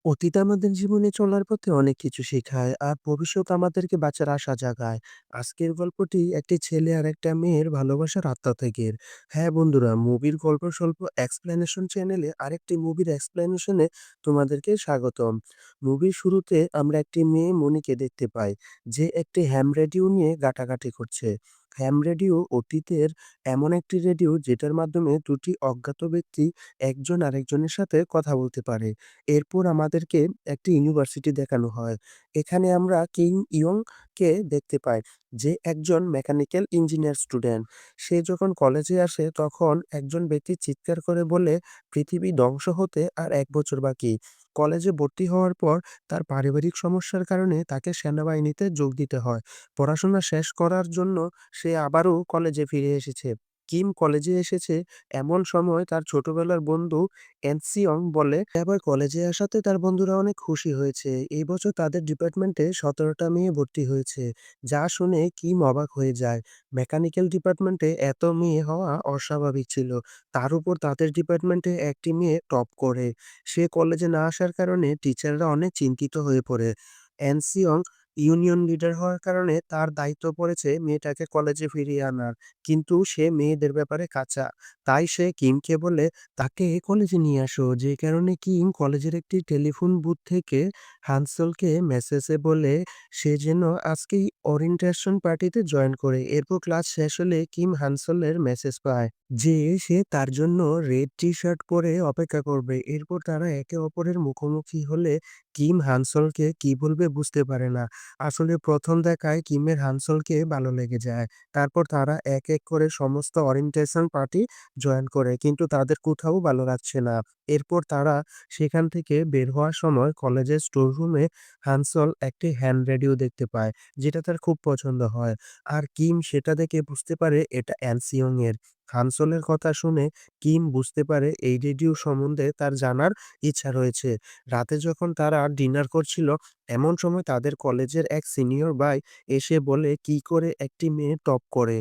অতীত আমাদের জীবনে চলার পথে অনেক কিছু শেখায় আর ভবিষ্যৎ আমাদেরকে বাঁচার আশা জাগায়। আজকের গল্পটি একটি ছেলে আর একটা মেয়ের ভালোবাসার আত্মা থেকে। হ্যাঁ বন্ধুরা, মুভির গল্প স্বল্প এক্সপ্লেনেশন চ্যানেলে আরেকটি মুভির এক্সপ্লেনেশনে তোমাদেরকে স্বাগতম। মুভির শুরুতে আমরা একটি মেয়ে মনিকে দেখতে পাই, যে একটি হ্যাম রেডিও নিয়ে গাটাগাটি করছে। হ্যাম রেডিও অতীতের এমন একটি রেডিও যেটার মাধ্যমে দুটি অজ্ঞাত ব্যক্তি একজন আরেকজনের সাথে কথা বলতে পারে। এরপর আমাদেরকে একটি ইউনিভার্সিটি দেখানো হয়। এখানে আমরা কিম ইয়ং কে দেখতে পাই, যে একজন মেকানিক্যাল ইঞ্জিনিয়ার স্টুডেন্ট। সে যখন কলেজে আসে তখন একজন ব্যক্তি চিৎকার করে বলে, পৃথিবী ধ্বংস হতে আর ১ বছর বাকি। কলেজে ভর্তি হওয়ার পর তার পারিবারিক সমস্যার কারণে তাকে সেনাবাহিনীতে যোগ দিতে হয়। পড়াশোনা শেষ করার জন্য সে আবারও কলেজে ফিরে এসেছে। কিম কলেজে এসেছে এমন সময় তার ছোটবেলার বন্ধু এনসিয়ং বলে, আবার কলেজে আসাতে তার বন্ধুরা অনেক খুশি হয়েছে। এই বছর তাদের ডিপার্টমেন্টে ১৭টা মেয়ে ভর্তি হয়েছে। যা শুনে কিম অবাক হয়ে যায়। মেকানিক্যাল ডিপার্টমেন্টে এত মেয়ে হওয়া অস্বাভাবিক ছিল। তার উপর তাদের ডিপার্টমেন্টে একটি মেয়ে টপ করে। সে কলেজে না আসার কারণে টিচাররা অনেক চিন্তিত হয়ে পড়ে। এনসিয়ং ইউনিয়ন লিডার হওয়ার কারণে তার দায়িত্ব পড়েছে মেয়েটাকে কলেজে ফিরিয়ে আনার। কিন্তু সে মেয়েদের ব্যাপারে কাঁচা। তাই সে কিমকে বলে তাকে কলেজে নিয়ে আসো, যে কারণে কিম কলেজের একটি টেলিফোন বুথ থেকে হানসলকে মেসেজে বলে সে যেন আজকেই ওরিয়েন্টেশন পার্টিতে জয়েন করে। এরপর ক্লাস শেষ হলে কিম হানসলের মেসেজ পায় যে সে তার জন্য রেড টি শার্ট পরে অপেক্ষা করবে। এরপর তারা একে অপরের মুখোমুখি হলে কিম হানসলকে কি বলবে বুঝতে পারে না। আসলে প্রথম দেখায় কিমের হানসলকে ভালো লেগে যায়। তারপর তারা এক এক করে সমস্ত ওরিয়েন্টেশন পার্টি জয়েন করে, কিন্তু তাদের কোথাও ভালো লাগছে না। এরপর তারা সেখান থেকে বের হওয়ার সময় কলেজের স্টোর রুমে হানসল একটি হ্যান্ড রেডিও দেখতে পায়, যেটা তার খুব পছন্দ হয়। আর কিম সেটা দেখে বুঝতে পারে এটা অ্যানসিয়ং এর। হানসলের কথা শুনে কিম বুঝতে পারে এই রেডিও সম্বন্ধে তার জানার ইচ্ছা রয়েছে। রাতে যখন তারা ডিনার করছিল, এমন সময় তাদের কলেজের এক সিনিয়র ভাই এসে বলে কি করে একটি মেয়ে টপ করে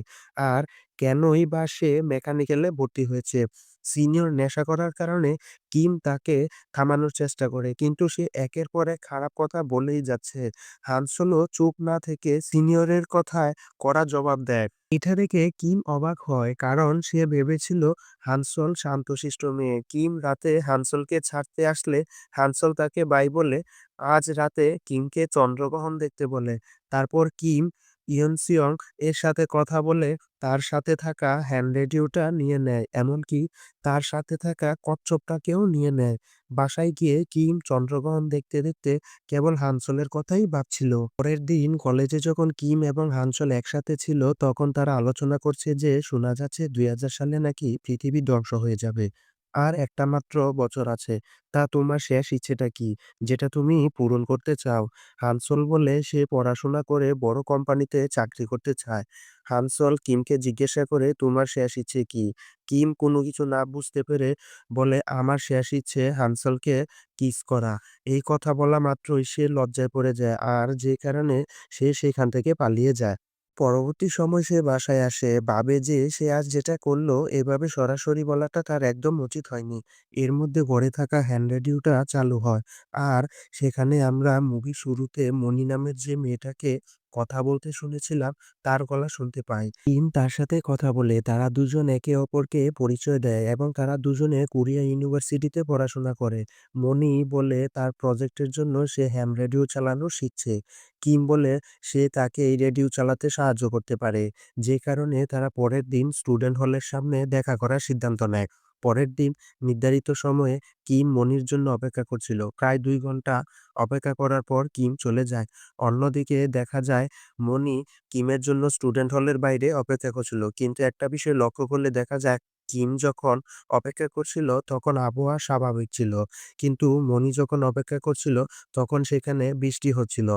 আর কেনই বা সে মেকানিক্যালে ভর্তি হয়েছে। সিনিয়র নেশা করার কারণে কিম তাকে থামানোর চেষ্টা করে, কিন্তু সে একের পর এক খারাপ কথা বলেই যাচ্ছে। হানসোলো চুপ না থেকে সিনিয়রের কথায় কড়া জবাব দেয়। এটা দেখে কিম অবাক হয়, কারণ সে ভেবেছিল হানসল শান্তশিষ্ট মেয়ে। কিম রাতে হানসলকে ছাড়তে আসলে হানসল তাকে বাই বলে আজ রাতে কিমকে চন্দ্রগ্রহণ দেখতে বলে। তারপর কিম ইয়নসিয়ং এর সাথে কথা বলে তার সাথে থাকা হ্যান্ড রেডিওটা নিয়ে নেয়। এমনকি তার সাথে থাকা কচ্ছপটাকেও নিয়ে নেয়। বাসায় গিয়ে কিম চন্দ্রগ্রহণ দেখতে দেখতে কেবল হানসলের কথাই ভাবছিল। পরের দিন কলেজে যখন কিম এবং হানসল একসাথে ছিল, তখন তারা আলোচনা করছে যে শোনা যাচ্ছে ২০০০ সালে নাকি পৃথিবী ধ্বংস হয়ে যাবে। আর একটা মাত্র বছর আছে। তা তোমার শেষ ইচ্ছেটা কি, যেটা তুমি পূরণ করতে চাও? হানসল বলে সে পড়াশোনা করে বড় কোম্পানিতে চাকরি করতে চায়। হানসল কিমকে জিজ্ঞাসা করে তোমার শেষ ইচ্ছে কি? কিম কোনো কিছু না বুঝতে পেরে বলে আমার শেষ ইচ্ছে হানসলকে কিস করা। এই কথা বলা মাত্রই সে লজ্জায় পড়ে যায়, আর যে কারণে সে সেখান থেকে পালিয়ে যায়। পরবর্তী সময় সে বাসায় আসে, ভাবে যে সে আজ যেটা করলো এভাবে সরাসরি বলাটা তার একদম উচিত হয়নি। এর মধ্যে ঘরে থাকা হ্যান্ড রেডিওটা চালু হয়। আর সেখানে আমরা মুভির শুরুতে মনি নামের যে মেয়েটাকে কথা বলতে শুনেছিলাম, তার গলা শুনতে পাই। কিম তার সাথে কথা বলে তারা দুজন একে অপরকে পরিচয় দেয় এবং তারা দুজনে কোরিয়া ইউনিভার্সিটিতে পড়াশোনা করে। মনি বলে তার প্রজেক্টের জন্য সে হ্যাম রেডিও চালানো শিখছে। কিম বলে সে তাকে এই রেডিও চালাতে সাহায্য করতে পারে। যে কারণে তারা পরের দিন স্টুডেন্ট হলের সামনে দেখা করার সিদ্ধান্ত নেয়। পরের দিন নির্ধারিত সময়ে কিম মনির জন্য অপেক্ষা করছিল। প্রায় ২ ঘন্টা অপেক্ষা করার পর কিম চলে যায়। অন্যদিকে দেখা যায় মনি কিমের জন্য স্টুডেন্ট হলের বাইরে অপেক্ষা করছিল। কিন্তু একটা বিষয় লক্ষ্য করলে দেখা যায় কিম যখন অপেক্ষা করছিল তখন আবহাওয়া স্বাভাবিক ছিল। কিন্তু মনি যখন অপেক্ষা করছিল তখন সেখানে বৃষ্টি হচ্ছিল।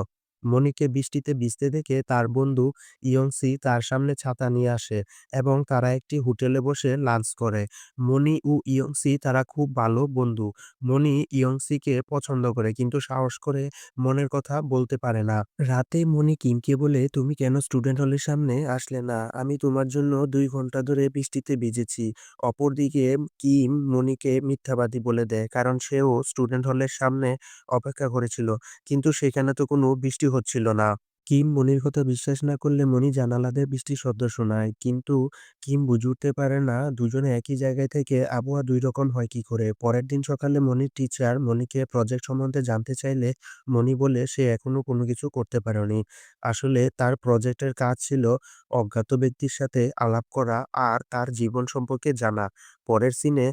মনিকে বৃষ্টিতে ভিজতে দেখে তার বন্ধু ইয়ংসি তার সামনে ছাতা নিয়ে আসে এবং তারা একটি হোটেলে বসে লাঞ্চ করে। মনি ও ইয়ংসি তারা খুব ভালো বন্ধু। মনি ইয়ংসিকে পছন্দ করে কিন্তু সাহস করে মনের কথা বলতে পারে না। রাতে মনি কিমকে বলে, "তুমি কেন স্টুডেন্ট হলের সামনে আসলে না? আমি তোমার জন্য ২ ঘন্টা ধরে বৃষ্টিতে ভিজেছি।" অপরদিকে কিম মনিকে মিথ্যাবাদী বলে দেয়। কারণ সেও স্টুডেন্ট হলের সামনে অপেক্ষা করেছিল। কিন্তু সেখানে তো কোনো বৃষ্টি হচ্ছিল না। কিম মনির কথা বিশ্বাস না করলে মনি জানালা দিয়ে বৃষ্টির শব্দ শোনায়। কিন্তু কিম বুঝে উঠতে পারে না দুজনে একই জায়গায় থেকে আবহাওয়া ২ রকম হয় কি করে। পরের দিন সকালে মনির টিচার মনিকে প্রজেক্ট সম্বন্ধে জানতে চাইলে মনি বলে সে এখনো কোনো কিছু করতে পারেনি। আসলে তার প্রজেক্টের কাজ ছিল অজ্ঞাত ব্যক্তির সাথে আলাপ করা আর তার জীবন সম্পর্কে জানা। পরের সিনে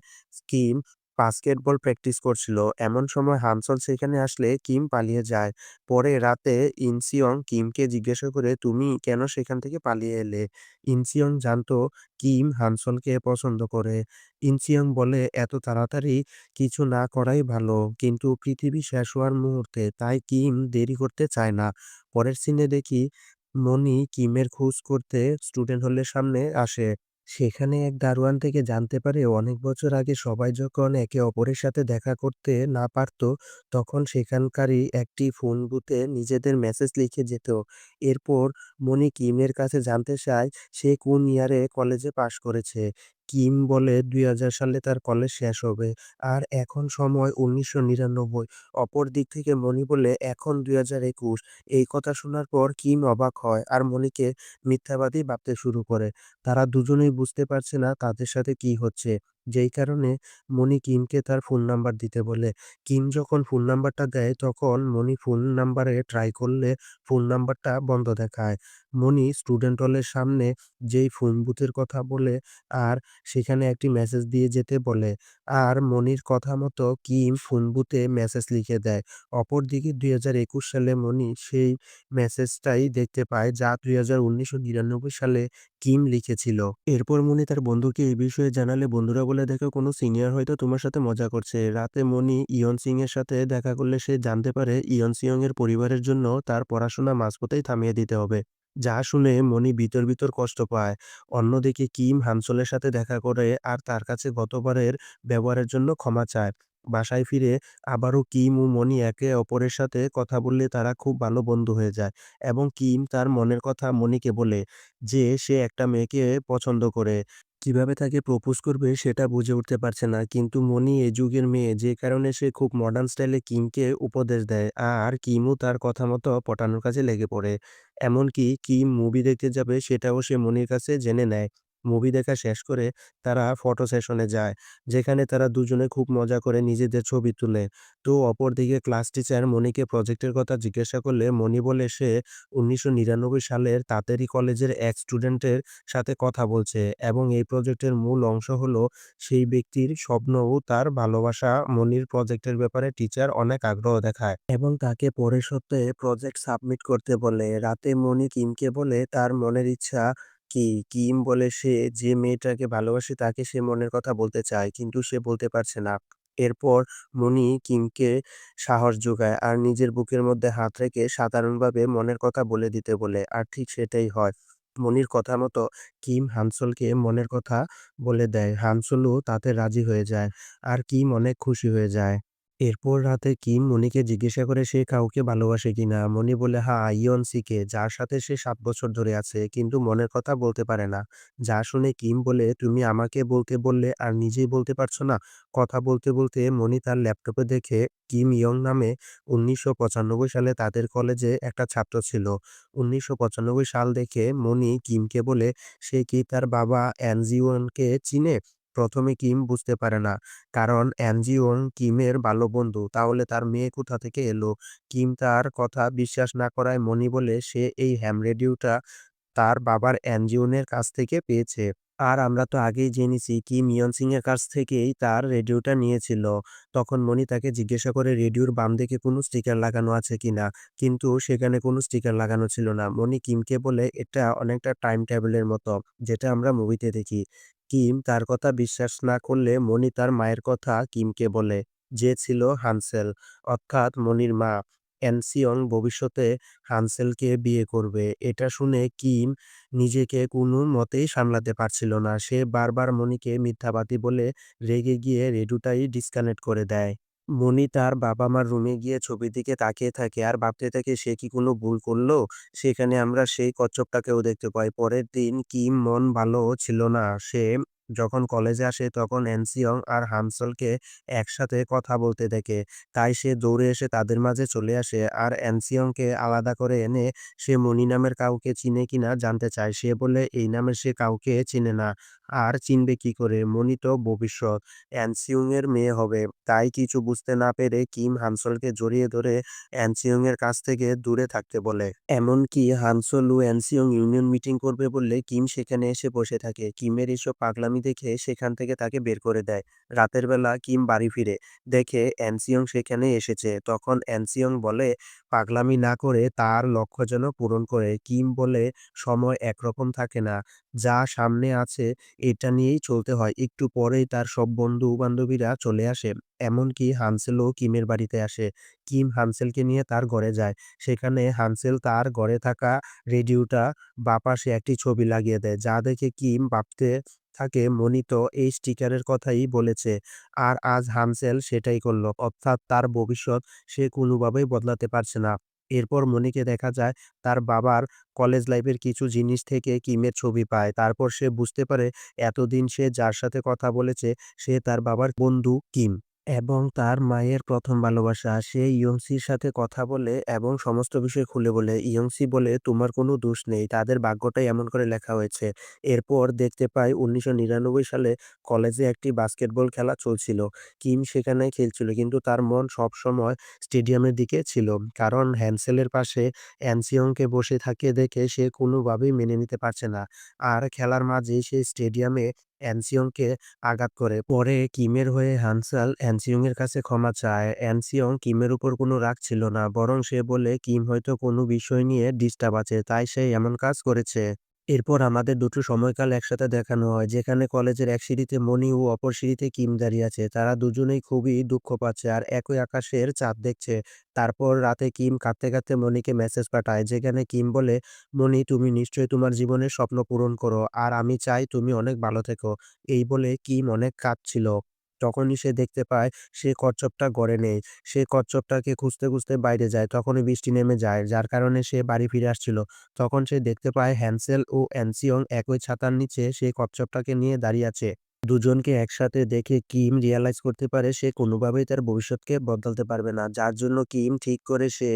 কিম বাস্কেটবল প্র্যাকটিস করছিল। এমন সময় হানসল সেখানে আসলে কিম পালিয়ে যায়। পরে রাতে ইনসিয়ং কিমকে জিজ্ঞাসা করে, "তুমি কেন সেখান থেকে পালিয়ে এলে?" ইনসিয়ং জানতো কিম হানসলকে পছন্দ করে। ইনসিয়ং বলে, "এত তাড়াতাড়ি কিছু না করাই ভালো।" কিন্তু পৃথিবী শেষ হওয়ার মুহূর্তে, তাই কিম দেরি করতে চায় না। পরের সিনে দেখি মনি কিমের খোঁজ করতে স্টুডেন্ট হলের সামনে আসে। সেখানে এক দারোয়ান থেকে জানতে পারে অনেক বছর আগে সবাই যখন একে অপরের সাথে দেখা করতে না পারত, তখন সেখানকারই একটি ফোন বুথে নিজেদের মেসেজ লিখে যেত। এরপর মনি কিমের কাছে জানতে চায় সে কোন ইয়ারে কলেজে পাশ করেছে। কিম বলে ২০০০ সালে তার কলেজ শেষ হবে। আর এখন সময় ১৯৯৯। অপর দিক থেকে মনি বলে এখন ২০২১। এই কথা শোনার পর কিম অবাক হয় আর মনিকে মিথ্যাবাদী ভাবতে শুরু করে। তারা দুজনেই বুঝতে পারছে না তাদের সাথে কি হচ্ছে। যেই কারণে মনি কিমকে তার ফোন নাম্বার দিতে বলে। কিম যখন ফোন নাম্বারটা দেয় তখন মনি ফোন নাম্বারে ট্রাই করলে ফোন নাম্বারটা বন্ধ দেখায়। মনি স্টুডেন্ট হলের সামনে যেই ফোন বুথের কথা বলে আর সেখানে একটি মেসেজ দিয়ে যেতে বলে। আর মনির কথা মতো কিম ফোন বুথে মেসেজ লিখে দেয়। অপরদিকে ২০২১ সালে মনি সেই মেসেজটাই দেখতে পায় যা ১৯৯৯ সালে কিম লিখেছিল। এরপর মনি তার বন্ধুকে এই বিষয়ে জানালে বন্ধুরা বলে, "দেখো কোনো সিনিয়র হয়তো তোমার সাথে মজা করছে।" রাতে মনি ইয়ন সিং এর সাথে দেখা করলে সে জানতে পারে ইয়ন সিং এর পরিবারের জন্য তার পড়াশোনা মাঝপথেই থামিয়ে দিতে হবে। যা শুনে মনি ভিতর কষ্ট পায়। অন্যদিকে কিম হানসলের সাথে দেখা করে আর তার কাছে গতবারের ব্যবহারের জন্য ক্ষমা চায়। বাসায় ফিরে আবারও কিম ও মনি একে অপরের সাথে কথা বললে তারা খুব ভালো বন্ধু হয়ে যায় এবং কিম তার মনের কথা মনিকে বলে যে সে একটা মেয়েকে পছন্দ করে। কিভাবে তাকে প্রপোজ করবে সেটা বুঝে উঠতে পারছে না। কিন্তু মনি এ যুগের মেয়ে যে কারণে সে খুব মডার্ন স্টাইলে কিমকে উপদেশ দেয়। আর কিমও তার কথা মতো পটানোর কাজে লেগে পড়ে। এমনকি কিম মুভি দেখতে যাবে সেটাও সে মনির কাছে জেনে নেয়। মুভি দেখা শেষ করে তারা ফটো সেশনে যায়। যেখানে তারা দুজনে খুব মজা করে নিজেদের ছবি তুলে। তো অপরদিকে ক্লাস টিচার মনিকে প্রজেক্টের কথা জিজ্ঞাসা করলে মনি বলে সে ১৯৯৯ সালের তাতেরি কলেজের এক স্টুডেন্টের সাথে কথা বলছে এবং এই প্রজেক্টের মূল অংশ হলো সেই ব্যক্তির স্বপ্ন ও তার ভালোবাসা। মনির প্রজেক্টের ব্যাপারে টিচার অনেক আগ্রহ দেখায় এবং তাকে পরের সপ্তাহে প্রজেক্ট সাবমিট করতে বলে। রাতে মনি কিমকে বলে তার মনের ইচ্ছা কি। কিম বলে সে যে মেয়েটাকে ভালোবাসে তাকে সে মনের কথা বলতে চায় কিন্তু সে বলতে পারছে না। এরপর মনি কিমকে সাহস যোগায় আর নিজের বুকের মধ্যে হাত রেখে সাধারণভাবে মনের কথা বলে দিতে বলে। আর ঠিক সেটাই হয়। মনির কথা মতো কিম হানসলকে মনের কথা বলে দেয়। হানসলও তাতে রাজি হয়ে যায়। আর কিম অনেক খুশি হয়ে যায়। এরপর রাতে কিম মনিকে জিজ্ঞাসা করে সে কাউকে ভালোবাসে কিনা। মনি বলে হ্যাঁ, ইয়নসিকে, যার সাথে সে ৭ বছর ধরে আছে কিন্তু মনের কথা বলতে পারে না। যা শুনে কিম বলে, "তুমি আমাকে বলতে বললে আর নিজেই বলতে পারছো না?" কথা বলতে মনি তার ল্যাপটপে দেখে কিম ইয়ং নামে ১৯৯৫ সালে তাদের কলেজে একটা ছাত্র ছিল। ১৯৯৫ সাল দেখে মনি কিমকে বলে সে কি তার বাবা অ্যান জি-ওনকে চিনে? প্রথমে কিম বুঝতে পারে না। কারণ অ্যান জি-ওন কিমের ভালো বন্ধু। তাহলে তার মেয়ে কোথা থেকে এলো? কিম তার কথা বিশ্বাস না করায় মনি বলে সে এই হ্যাম রেডিওটা তার বাবার অ্যান জি-ওনের কাছ থেকে পেয়েছে। আর আমরা তো আগেই জেনেছি কিম ইয়ন সিং এর কাছ থেকেই তার রেডিওটা নিয়েছিল। তখন মনি তাকে জিজ্ঞাসা করে রেডিওর বাম দিকে কোনো স্টিকার লাগানো আছে কিনা? কিন্তু সেখানে কোনো স্টিকার লাগানো ছিল না। মনি কিমকে বলে এটা অনেকটা টাইম টেবিলের মতো, যেটা আমরা মুভিতে দেখি। কিম তার কথা বিশ্বাস না করলে মনি তার মায়ের কথা কিমকে বলে, যে ছিল হানসেল, অর্থাৎ মনির মা। এনসিয়ং ভবিষ্যতে হানসেলকে বিয়ে করবে। এটা শুনে কিম নিজেকে কোনো মতেই সামলাতে পারছিল না। সে বারবার মনিকে মিথ্যাবাদী বলে রেগে গিয়ে রেডিওটাই ডিসকানেক্ট করে দেয়। মনি তার বাবা-মার রুমে গিয়ে ছবির দিকে তাকিয়ে থাকে আর ভাবতে থাকে সে কি কোনো ভুল করলো? সেখানে আমরা সেই কচ্ছপটাকেও দেখতে পাই। পরের দিন কিম মন ভালো ছিল না। সে যখন কলেজে আসে তখন এনসিয়ং আর হামসলকে একসাথে কথা বলতে দেখে। তাই সে দৌড়ে এসে তাদের মাঝে চলে আসে আর এনসিয়ংকে আলাদা করে এনে সে মনি নামের কাউকে চিনে কিনা জানতে চায়। সে বলে এই নামের সে কাউকে চিনে না। আর চিনবে কি করে? মনি তো ভবিষ্যৎ অ্যানসিয়ং এর মেয়ে হবে। তাই কিছু বুঝতে না পেরে কিম হানসলকে জড়িয়ে ধরে অ্যানসিয়ং এর কাছ থেকে দূরে থাকতে বলে। এমনকি হানসল ও অ্যানসিয়ং ইউনিয়ন মিটিং করবে বললে কিম সেখানে এসে বসে থাকে। কিমের এসব পাগলামি দেখে সেখান থেকে তাকে বের করে দেয়। রাতের বেলা কিম বাড়ি ফিরে দেখে অ্যানসিয়ং সেখানে এসেছে। তখন অ্যানসিয়ং বলে পাগলামি না করে তার লক্ষ্য যেন পূরণ করে। কিম বলে সময় একরকম থাকে না। যা সামনে আছে এটা নিয়েই চলতে হয়। একটু পরেই তার সব বন্ধু-বান্ধবীরা চলে আসে। এমনকি হানসেলও কিমের বাড়িতে আসে। কিম হানসেলকে নিয়ে তার ঘরে যায়। সেখানে হানসেল তার ঘরে থাকা রেডিওটা বাঁ-পাশে একটি ছবি লাগিয়ে দেয়। যা দেখে কিম ভাবতে থাকে মনি তো এই স্টিকারের কথাই বলেছে। আর আজ হানসেল সেটাই করল। অর্থাৎ তার ভবিষ্যৎ সে কোনোভাবেই বদলাতে পারছে না। এরপর মনিকে দেখা যায় তার বাবার কলেজ লাইফের কিছু জিনিস থেকে কিমের ছবি পায়। তারপর সে বুঝতে পারে এতদিন সে যার সাথে কথা বলেছে সে তার বাবার বন্ধু কিম এবং তার মায়ের ১ম ভালোবাসা। সে ইয়ংসির সাথে কথা বলে এবং সমস্ত বিষয় খুলে বলে। ইয়ংসি বলে, "তোমার কোনো দোষ নেই। তাদের ভাগ্যটাই এমন করে লেখা হয়েছে।" এরপর দেখতে পাই ১৯৯৯ সালে কলেজে একটি বাস্কেটবল খেলা চলছিল। কিম সেখানে খেলছিল কিন্তু তার মন সবসময় স্টেডিয়ামের দিকে ছিল। কারণ হ্যানসেলের পাশে অ্যানসিয়ংকে বসে থাকে দেখে সে কোনোভাবেই মেনে নিতে পারছে না। আর খেলার মাঝেই সে স্টেডিয়ামে অ্যানসিয়ংকে আঘাত করে। পরে কিমের হয়ে হানসাল অ্যানসিয়ং এর কাছে ক্ষমা চায়। অ্যানসিয়ং কিমের উপর কোনো রাগ ছিল না। বরং সে বলে কিম হয়তো কোনো বিষয় নিয়ে ডিস্টার্ব আছে। তাই সে এমন কাজ করেছে। এরপর আমাদের দুটো সময়কাল একসাথে দেখানো হয়। যেখানে কলেজের এক সিঁড়িতে মনি ও অপর সিঁড়িতে কিম দাঁড়িয়ে আছে। তারা দুজনেই খুবই দুঃখ পাচ্ছে আর একই আকাশের চাঁদ দেখছে। তারপর রাতে কিম কাঁদতে, কাঁদতে মনিকে মেসেজ পাঠায়। যেখানে কিম বলে, "মনি তুমি নিশ্চয়ই তোমার জীবনের স্বপ্ন পূরণ করো। আর আমি চাই তুমি অনেক ভালো থেকো।" এই বলে কিম অনেক কাঁদছিল। তখনই সে দেখতে পায় সে কচ্ছপটা ঘরে নেই। সে কচ্ছপটাকে খুঁজতে, খুঁজতে বাইরে যায়। তখনই বৃষ্টি নেমে যায়। যার কারণে সে বাড়ি ফিরে আসছিল। তখন সে দেখতে পায় হ্যান্সেল ও অ্যানসিয়ং একই ছাতার নিচে সেই কচ্ছপটাকে নিয়ে দাঁড়িয়ে আছে। দুজনকে একসাথে দেখে কিম রিয়ালাইজ করতে পারে সে কোনোভাবেই তার ভবিষ্যৎকে বদলাতে পারবে না। যার জন্য কিম ঠিক করে সে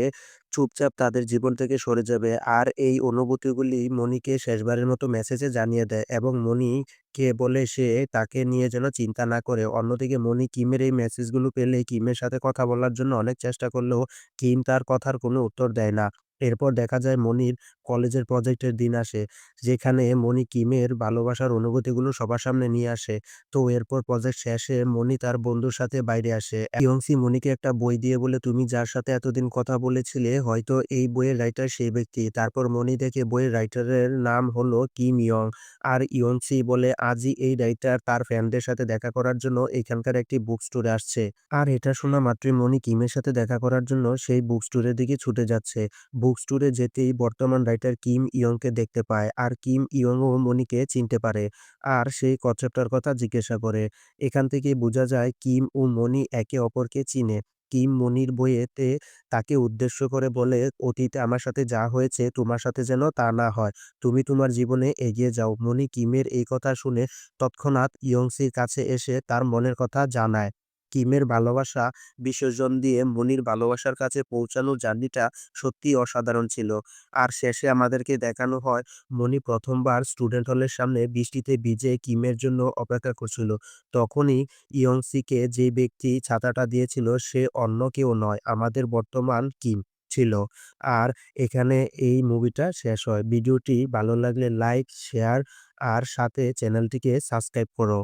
চুপচাপ তাদের জীবন থেকে সরে যাবে। আর এই অনুভূতিগুলি মনিকে শেষবারের মতো মেসেজে জানিয়ে দেয় এবং মনিকে বলে সে তাকে নিয়ে যেন চিন্তা না করে। অন্যদিকে মনি কিমের এই মেসেজগুলো পেলে কিমের সাথে কথা বলার জন্য অনেক চেষ্টা করলেও কিম তার কথার কোনো উত্তর দেয় না। এরপর দেখা যায় মনির কলেজের প্রজেক্টের দিন আসে। যেখানে মনি কিমের ভালোবাসার অনুভূতিগুলো সবার সামনে নিয়ে আসে। তো এরপর প্রজেক্ট শেষে মনি তার বন্ধুর সাথে বাইরে আসে। ইয়ংসি মনিকে একটা বই দিয়ে বলে, "তুমি যার সাথে এতদিন কথা বলেছিলে হয়তো এই বইয়ের রাইটার সেই ব্যক্তি।" তারপর মনি দেখে বইয়ের রাইটারের নাম হলো কিম ইয়ং। আর ইয়ংসি বলে আজই এই রাইটার তার ফ্যানদের সাথে দেখা করার জন্য এখানকার একটি বুক স্টোরে আসছে। আর এটা শোনা মাত্রই মনি কিমের সাথে দেখা করার জন্য সেই বুক স্টোরের দিকে ছুটে যাচ্ছে। বুক স্টোরে যেতেই বর্তমান রাইটার কিম ইয়ংকে দেখতে পায় আর কিম ইয়ংও মনিকে চিনতে পারে আর সেই কচ্ছপটার কথা জিজ্ঞাসা করে। এখান থেকেই বোঝা যায় কিম ও মনি একে অপরকে চিনে। কিম মনির বইয়েতে তাকে উদ্দেশ্য করে বলে, "অতীতে আমার সাথে যা হয়েছে তোমার সাথে যেন তা না হয়। তুমি তোমার জীবনে এগিয়ে যাও।" মনি কিমের এই কথা শুনে তৎক্ষণাৎ ইয়ংসির কাছে এসে তার মনের কথা জানায়। কিমের ভালোবাসা বিসর্জন দিয়ে মনির ভালোবাসার কাছে পৌঁছানোর জার্নিটা সত্যিই অসাধারণ ছিল। আর শেষে আমাদেরকে দেখানো হয় মনি ১ম বার স্টুডেন্ট হলের সামনে বৃষ্টিতে ভিজে কিমের জন্য অপেক্ষা করছিল। তখনই ইয়ংসিকে যে ব্যক্তি ছাতাটা দিয়েছিল সে অন্য কেউ নয়, আমাদের বর্তমান কিম ছিল। আর এখানে এই মুভিটা শেষ হয়। ভিডিওটি ভালো লাগলে লাইক, শেয়ার আর সাথে চ্যানেলটিকে সাবস্ক্রাইব করো।